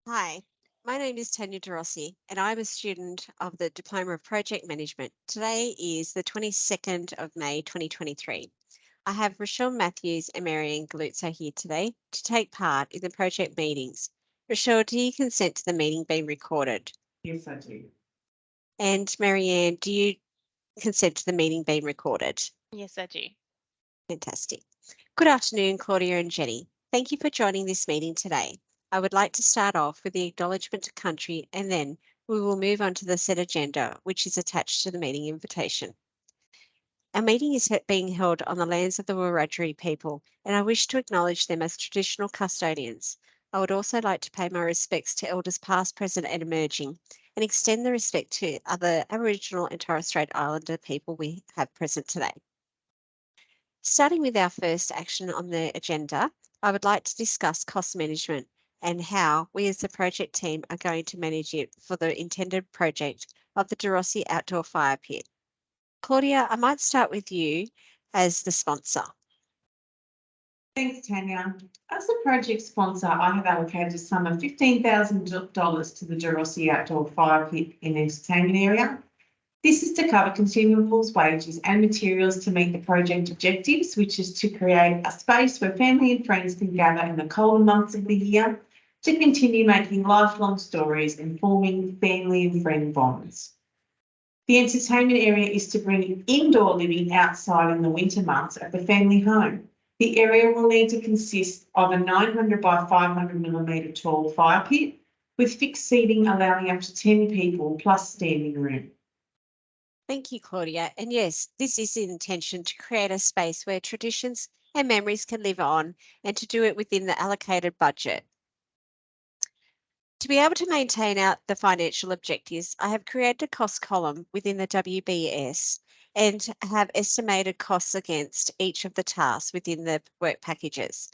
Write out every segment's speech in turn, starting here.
Hi, my name is Tanya Rossi, and I'm a student of the Diploma of Project Management. Today is the 22nd of May 2023. I have Rochelle Matthews and Marianne Galuzzo here today to take part in the project meetings. Rochelle, do you consent to the meeting being recorded? Yes, I do. And Marianne, do you consent to the meeting being recorded? Yes, I do. Fantastic. Good afternoon, Claudia and Jenny. Thank you for joining this meeting today. I would like to start off with the acknowledgement to country, and then we will move on to the set agenda, which is attached to the meeting invitation. Our meeting is being held on the lands of the Wiradjuri people, and I wish to acknowledge them as traditional custodians. I would also like to pay my respects to elders past, present and emerging, and extend the respect to other Aboriginal and Torres Strait Islander people we have present today. Starting with our first action on the agenda, I would like to discuss cost management and how we as the project team are going to manage it for the intended project of the Rossi outdoor fire pit. Claudia, I might start with you as the sponsor. Thanks, Tanya. As the project sponsor, I have allocated a sum of $15,000 to the Rossi outdoor fire pit and entertainment area. This is to cover consumables, wages and materials to meet the project objectives, which is to create a space where family and friends can gather in the colder months of the year to continue making lifelong stories and forming family and friend bonds. The entertainment area is to bring indoor living outside in the winter months at the family home. The area will need to consist of a 900 by 500 millimetre tall fire pit with fixed seating allowing up to 10 people plus standing room. Thank you, Claudia. And yes, this is the intention to create a space where traditions and memories can live on and to do it within the allocated budget. To be able to maintain out the financial objectives, I have created a cost column within the WBS and have estimated costs against each of the tasks within the work packages.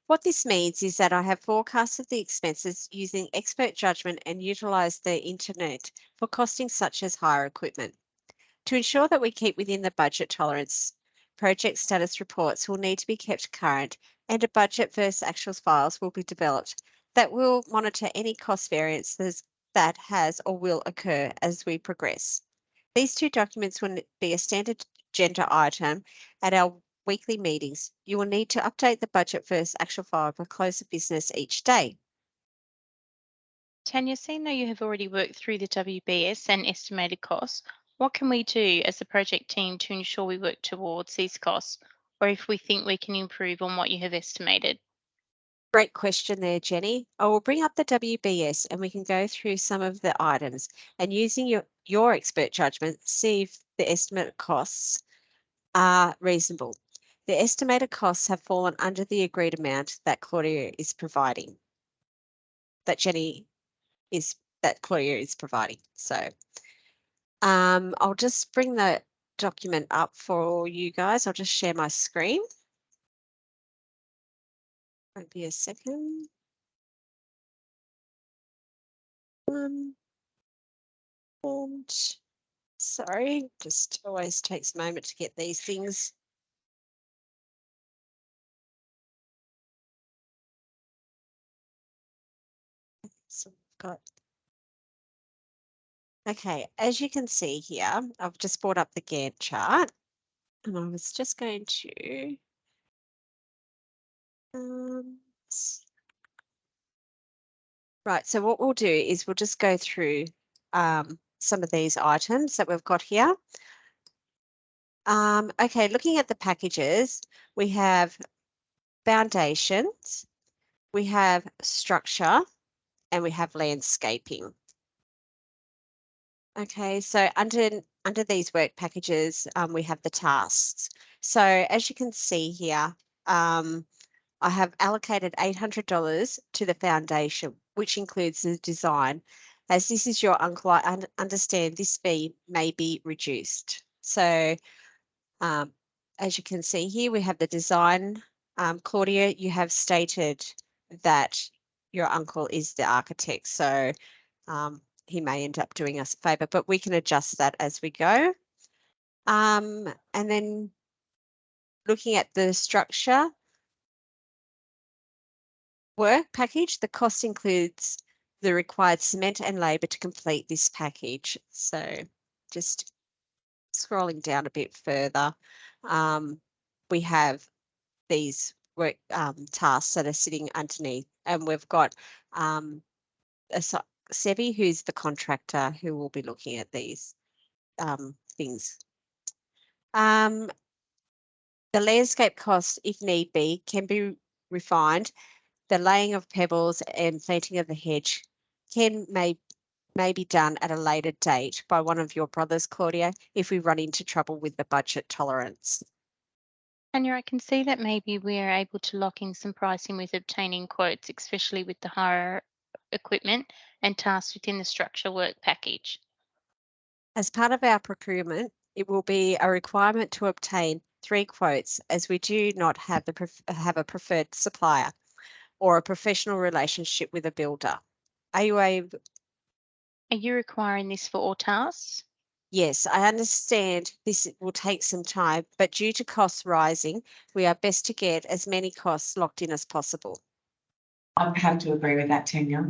What this means is that I have forecasted the expenses using expert judgment and utilised the internet for costing such as hire equipment. To ensure that we keep within the budget tolerance, project status reports will need to be kept current and a budget versus actuals files will be developed that will monitor any cost variances that has or will occur as we progress. These two documents will be a standard agenda item at our weekly meetings. You will need to update the budget versus actual file by close of business each day. Tanya, seeing though you have already worked through the WBS and estimated costs, what can we do as the project team to ensure we work towards these costs, or if we think we can improve on what you have estimated? Great question there, Jenny. I will bring up the WBS and we can go through some of the items and using your expert judgment, see if the estimated costs are reasonable. The estimated costs have fallen under the agreed amount that Claudia is providing, that Claudia is providing. So I'll just bring the document up for you guys. I'll just share my screen. Won't be a second. And sorry, just always takes a moment to get these things. So I've got. Okay, as you can see here, I've just brought up the Gantt chart and I was just going to right, so what we'll do is we'll just go through some of these items that we've got here. Okay, looking at the packages, we have foundations, we have structure, and we have landscaping. Okay, so under these work packages, we have the tasks. So as you can see here, I have allocated $800 to the foundation, which includes the design. As this is your uncle, I understand this fee may be reduced. So as you can see here, we have the design. Claudia, you have stated that your uncle is the architect, so he may end up doing us a favour, but we can adjust that as we go. And then looking at the structure work package, the cost includes the required cement and labour to complete this package. So just scrolling down a bit further, we have these work tasks that are sitting underneath, and we've got Sebi, who's the contractor who will be looking at these things. The landscape cost, if need be, can be refined. The laying of pebbles and planting of the hedge may be done at a later date by one of your brothers, Claudia, if we run into trouble with the budget tolerance. Tanya, I can see that maybe we are able to lock in some pricing with obtaining quotes, especially with the hire equipment and tasks within the structure work package. As part of our procurement, it will be a requirement to obtain 3 quotes, as we do not have a preferred supplier or a professional relationship with a builder. Are you able? Are you requiring this for all tasks? Yes, I understand this will take some time, but due to costs rising, we are best to get as many costs locked in as possible. I have to agree with that, Tanya.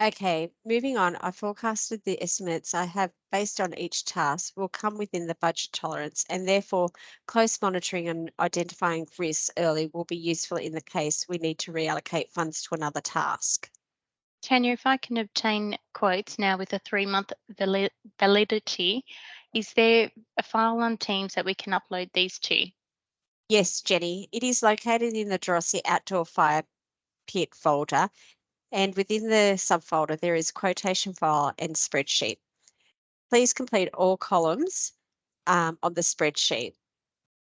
Okay, moving on, I forecasted the estimates I have based on each task will come within the budget tolerance, and therefore close monitoring and identifying risks early will be useful in the case we need to reallocate funds to another task. Tanya, if I can obtain quotes now with a 3-month validity, is there a file on Teams that we can upload these to? Yes, Jenny, it is located in the Rossi Outdoor Fire Pit folder, and within the subfolder there is quotation file and spreadsheet. Please complete all columns on the spreadsheet.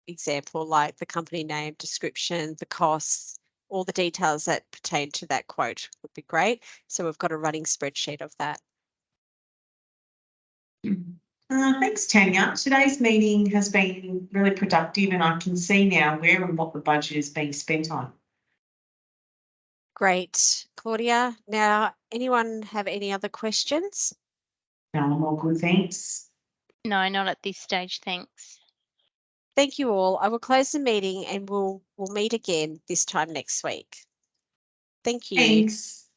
Example, like the company name, description, the costs, all the details that pertain to that quote would be great. So we've got a running spreadsheet of that. Thanks, Tanya. Today's meeting has been really productive, and I can see now where and what the budget is being spent on. Great, Claudia. Now, anyone have any other questions? No, I'm all good, thanks. No, not at this stage, thanks. Thank you all. I will close the meeting and we'll meet again this time next week. Thank you. Thanks.